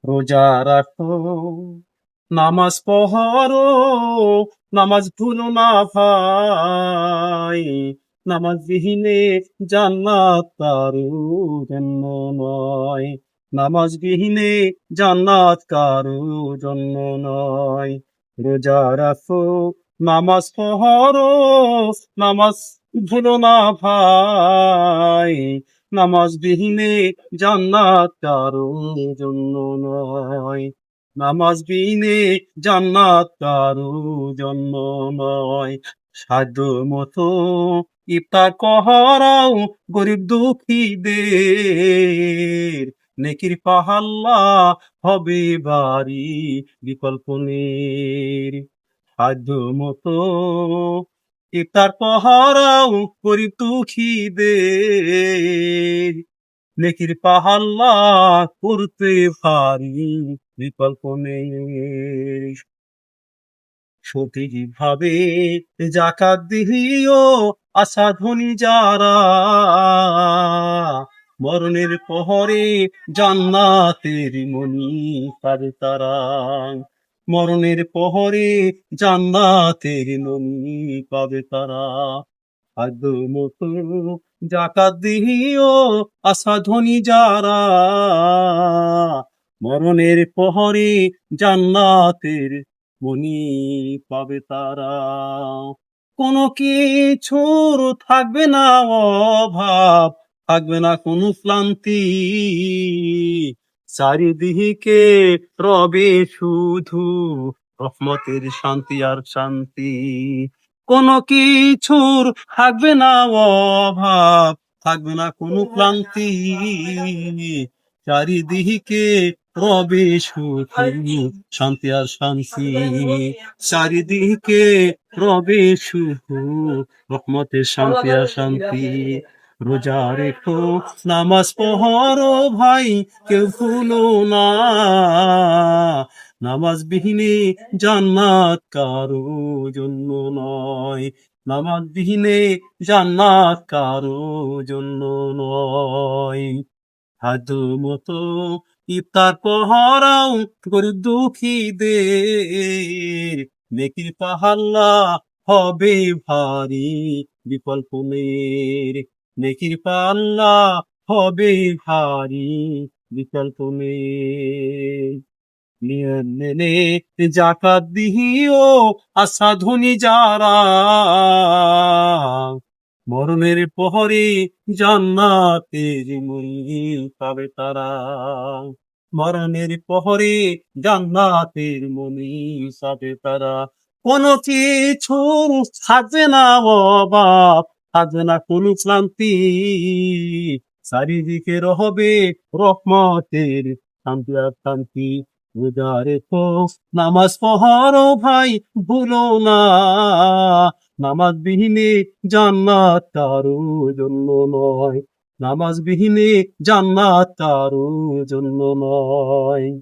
রোজা রাখো, নামাজ পড়ো, নামাজ ভুলো না ভাই। নামাজ বিহীনে জান্নাত কারো জন্য নয়। নামাজ বিহীনে জান্নাত কারো জন্য নয়। রোজা রাখো, নামাজ পড়ো, নামাজ ভুলো না ভাই। নামাজ বিহীনে জান্নাত কারো জন্য নয়। নামাজ বিহীনে জান্নাত কারো জন্য নয়। সাধ্য মতো ইফতার করাও গরিব দুঃখীদের। নেকির পাহাল্লা হবে ভারী, বিকল্প নেই। সাধ্য মতো ইফতার করাও গরিব দুঃখীদের। নেকির পাহাল্লা করতে পারি, বিকল্প নেই। সঠিকভাবে যাকাত দিও, আশা ধনী যারা মরণের পহরে জান্নাতের মনি পাবে তারা। মরণের পহরে জান্নাতের মনি পাবে তারা। সাধ্য মতো যাকাত দিও, আশা ধনী যারা মরণের পহরে জান্নাতের মনি পাবে তারা। কোনো কিছুর থাকবে না অভাব, থাকবে না কোনো ক্লান্তি। চারিদিকে রবে শুধু রহমতের শান্তি আর শান্তি। কোনো কিছুর থাকবে না অভাব, থাকবে না কোনো ক্লান্তি। চারিদিকে রবে শুধু শান্তি আর শান্তি। চারিদিকে রবে শুধু রহমতের শান্তি আর শান্তি। রোজা রেখো, নামাজ পড়ো ভাই, কেউ ভুলো না। নামাজ বিহীনে জান্নাত কারো জন্য নয়। নামাজ বিহীনে জান্নাত কারো জন্য নয়। সাধ্য মতো ইফতার করাও গরিব দুঃখীদের। নেকির পাহাল্লা হবে ভারী, বিকল্প নেই। নেকির পাল্লা হবে ভারী, বিকল্প নেই। নিয়ন্নে যাকাত দিও, আশা ধনী যারা মরণের পহরে জান্নাতের মনি পাবে তারা। মরণের পহরে জান্নাতের মনি পাবে তারা। কোনো কিছু থাকবে না অভাব, থাকবে না কোনো ক্লান্তি। চারিদিকে রহবে রহমতের শান্তি আর শান্তি। রোজা রেখো, নামাজ পড়ো ভাই, ভুলো না। নামাজ বিহীনে জান্নাত কারো জন্য নয়। নামাজ বিহীনে জান্নাত কারো জন্য নয়।